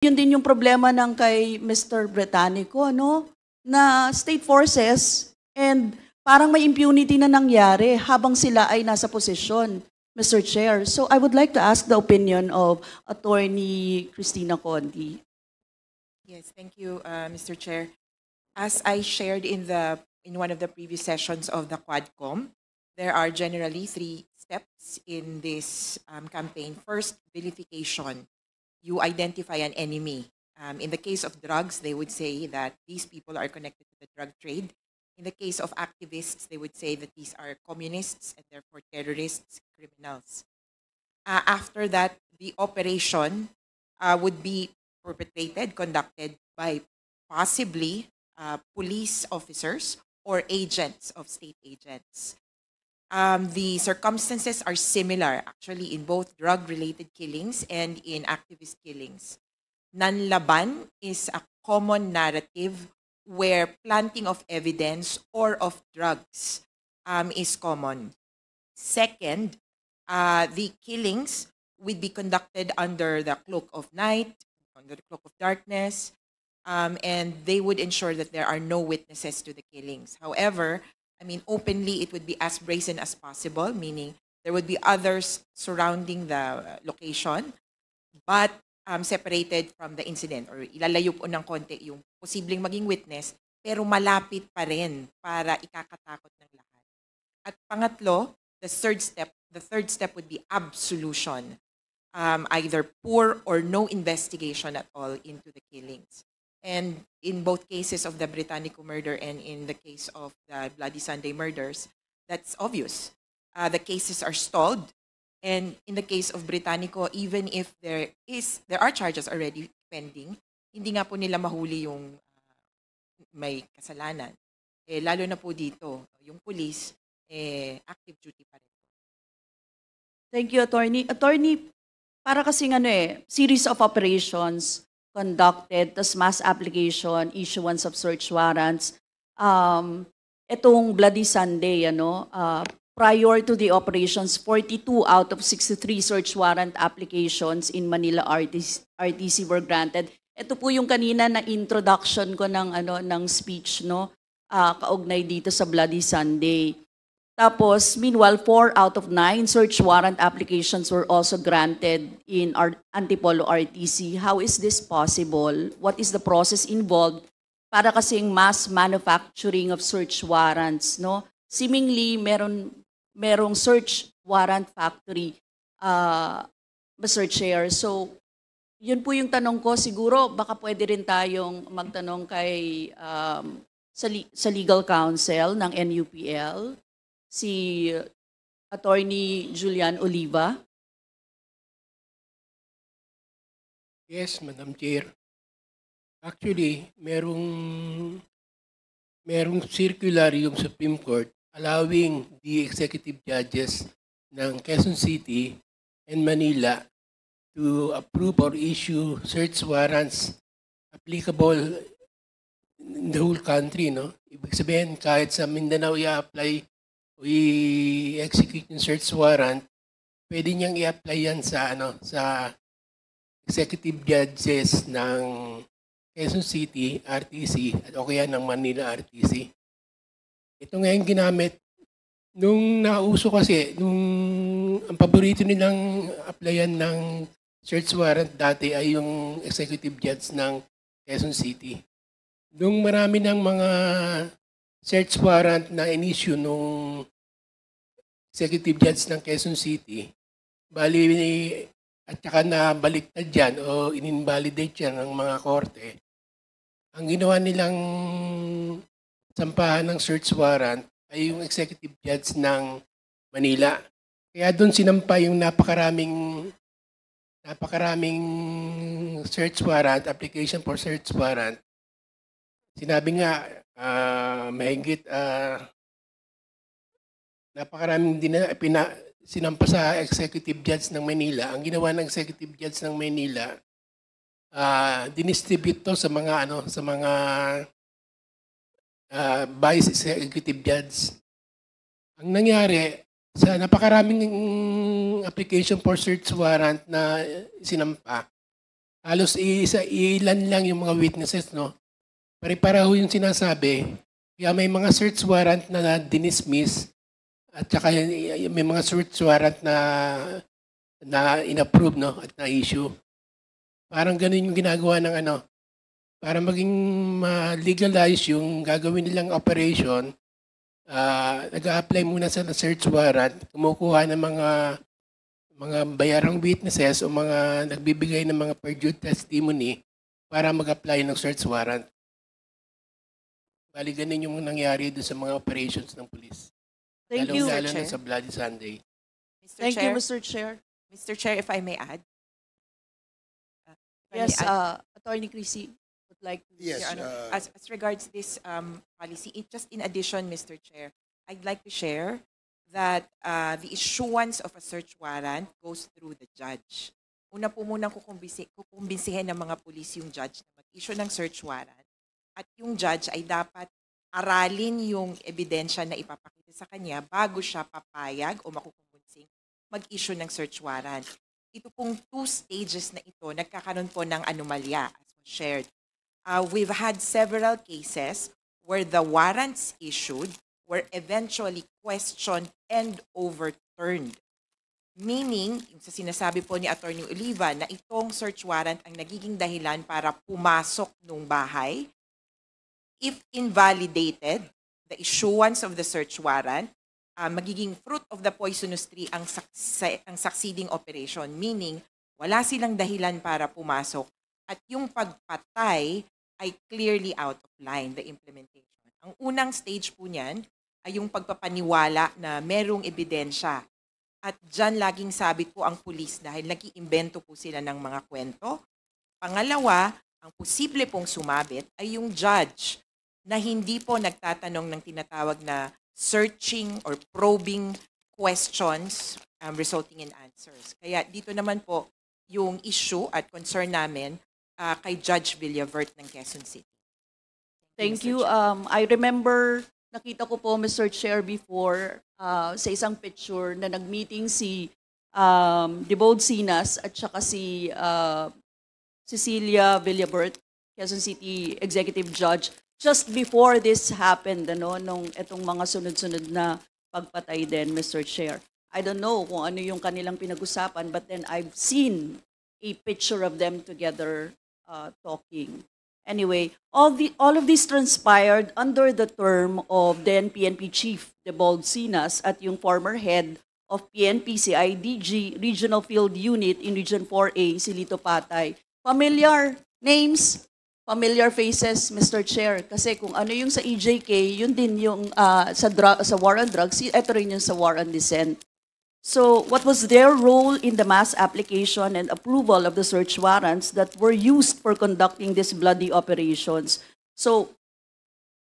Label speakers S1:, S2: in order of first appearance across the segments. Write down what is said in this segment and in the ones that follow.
S1: Yun din yung problema ng kay Mr. Britannico, no? Na state forces and parang may impunity na nangyari habang sila ay nasa posisyon, Mr. Chair. So I would like to ask the opinion of Attorney Cristina Conti.
S2: Yes, thank you, Mr. Chair. As I shared in one of the previous sessions of the Quadcom, there are generally 3 steps in this campaign. First, vilification. You identify an enemy. In the case of drugs, they would say that these people are connected to the drug trade. In the case of activists, they would say that these are communists and therefore terrorists, criminals. After that, the operation would be conducted by possibly police officers or agents of state agents. The circumstances are similar actually in both drug-related killings and in activist killings. Nanlaban is a common narrative where planting of evidence or of drugs is common. Second, the killings would be conducted under the cloak of night, under the cloak of darkness, and they would ensure that there are no witnesses to the killings. However, I mean, openly, it would be as brazen as possible, meaning there would be others surrounding the location, but separated from the incident, or ilalayo po ng konti yung posibleng maging witness, pero malapit pa rin para ikakatakot ng lahat. At pangatlo, the third step would be absolution, either poor or no investigation at all into the killings. And in both cases of the Britannico murder and in the case of the Bloody Sunday murders, that's obvious. The cases are stalled. And in the case of Britannico, even if there are charges already pending, hindi nga po nila mahuli yung may kasalanan. Lalo na po dito, yung police, active duty pa rin.
S1: Thank you, Attorney. Attorney, para kasing series of operations conducted, tas mass application, issuance of search warrants. Itong Bloody Sunday, prior to the operations, 42 out of 63 search warrant applications in Manila RTC were granted. Ito po yung kanina na introduction ko ng speech, kaugnay dito sa Bloody Sunday. Tapos, meanwhile, 4 out of 9 search warrant applications were also granted in our Antipolo RTC. How is this possible? What is the process involved para kasing mass manufacturing of search warrants, no? Seemingly, merong search warrant factory, Mr. Chair. So, yun po yung tanong ko. Siguro, baka pwede rin tayong magtanong kay sa legal counsel ng NUPL, si Attorney Julian Oliva.
S3: Yes, Madam Chair. Actually, merong circular yung Supreme Court allowing the executive judges ng Quezon City and Manila to approve or issue search warrants applicable in the whole country, no? Ibig sabihin, kahit sa Mindanao i-apply execute yung search warrant, pwede niyang i-apply yan sa executive judges ng Quezon City, RTC, at o kaya ng Manila RTC. Ito ngayon ginamit, nung nauso kasi, ang paborito nilang applyan ng search warrant dati ay yung executive judge ng Quezon City. Nung marami ng mga search warrant na in-issue nung executive judge ng Quezon City, bali at saka nabaliktad dyan o in-invalidate yan ng mga korte, ang ginawa nilang sampahan ng search warrant ay yung executive judge ng Manila. Kaya doon sinampa yung napakaraming search warrant, application for search warrant. Sinabi nga, mahigit napakaraming sinampa sa executive judge ng Manila. Ang ginawa ng executive judge ng Manila, dinistribute to sa mga vice executive judge. Ang nangyari, sa napakaraming application for search warrant na sinampa, halos ilan lang yung mga witnesses, no? Pare-pareho yung sinasabi. Kaya may mga search warrant na dinismiss at saka may mga search warrant na inapprove, no? At na-issue. Parang ganun yung ginagawa ng ano, para maging legalize yung gagawin nilang operation, nag-a-apply muna sa search warrant, kumukuha ng mga bayarang witnesses o mga nagbibigay ng mga perjured testimony para mag-apply ng search warrant. Bali, ganun yung nangyari doon sa mga operations ng police.
S1: Thank you.
S3: Lalo
S2: Chair.
S3: na sa Bloody Sunday.
S2: Mr.
S1: Thank
S2: Chair,
S1: you, Mr. Chair.
S2: Mr. Chair, if I may add. If I may
S1: Yes,
S2: add.
S1: Attorney Chrissy would like to.
S4: Yes,
S2: Your Honor, as regards this policy, just in addition, Mr. Chair, I'd like to share that the issuance of a search warrant goes through the judge. Una po munang kukumbinsihin ng mga pulis yung judge na mag-issue ng search warrant at yung judge ay dapat aralin yung ebidensya na ipapakita sa kanya bago siya papayag o makukumbensing mag-issue ng search warrant. Ito pong 2 stages na ito, nagkakaroon po ng anomalya as was shared. We've had several cases where the warrants issued were eventually questioned and overturned. Meaning, yung sa sinasabi po ni Attorney Oliva na itong search warrant ang nagiging dahilan para pumasok nung bahay. If invalidated, the issuance of the search warrant, magiging fruit of the poisonous tree ang succeeding operation. Meaning, wala silang dahilan para pumasok at yung pagpatay ay clearly out of line, the implementation. Ang unang stage po niyan ay yung pagpapaniwala na merong ebidensya. At dyan laging sabit po ang pulis dahil nag-iimbento po sila ng mga kwento. Pangalawa, ang posible pong sumabit ay yung judge na hindi po nagtatanong ng tinatawag na searching or probing questions resulting in answers. Kaya dito naman po yung issue at concern namin kay Judge Villavert ng Quezon City.
S1: Thank
S2: Mr.
S1: you.
S2: Chair.
S1: I remember, nakita ko po, Mr. Chair, before sa isang picture na nag-meeting si Debold Sinas at saka si Cecilia Villabert, Quezon City Executive Judge, just before this happened, nung itong mga sunod-sunod na pagpatay din, Mr. Chair. I don't know kung ano yung kanilang pinag-usapan, but then I've seen a picture of them together talking. Anyway, all of this transpired under the term of then PNP Chief Debold Sinas at yung former head of PNP CIDG Regional Field Unit in Region 4A, si Lito Patay. Familiar names, familiar faces, Mr. Chair. Kasi kung ano yung sa EJK, yun din yung sa war on drugs, ito rin yung sa war on dissent. So, what was their role in the mass application and approval of the search warrants that were used for conducting these bloody operations? So,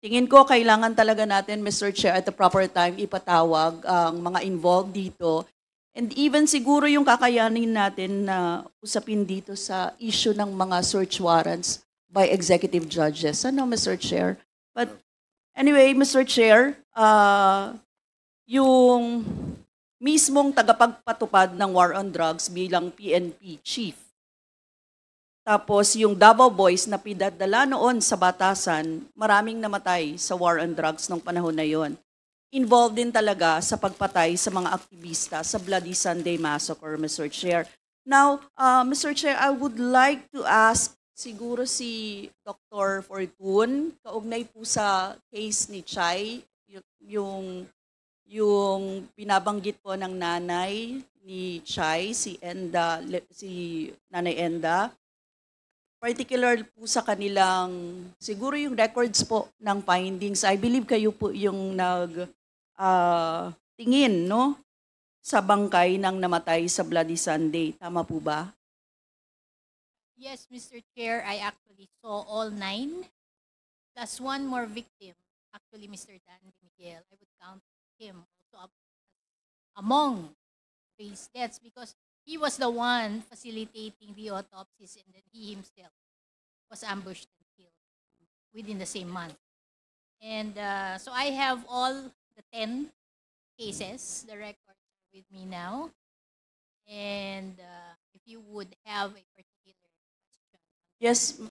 S1: tingin ko kailangan talaga natin, Mr. Chair, at the proper time ipatawag ang mga involved dito. And even siguro yung kakayanin natin na usapin dito sa issue ng mga search warrants by executive judges. Ano, Mr. Chair? But anyway, Mr. Chair, yung mismong tagapagpatupad ng war on drugs bilang PNP chief. Tapos yung Davao Boys na pinadala noon sa batasan, maraming namatay sa war on drugs nung panahon na yon. Involved din talaga sa pagpatay sa mga aktivista sa Bloody Sunday Massacre, Mr. Chair. Now, Mr. Chair, I would like to ask siguro si Dr. Fortun, kaugnay po sa case ni Chay, yung binabanggit po ng nanay ni Chay, si Nanay Enda, particular po sa kanilang, siguro yung records po ng findings, I believe kayo po yung tingin, no? Sa bangkay ng namatay sa Bloody Sunday. Tama po ba?
S5: Yes, Mr. Chair, I actually saw all 9, plus one more victim, actually Mr. Dandy Miguel. I would count him also among these deaths because he was the one facilitating the autopsies and then he himself was ambushed and killed within the same month. And so I have all the 10 cases, the records are with me now. And if you would have a particular
S1: Yes,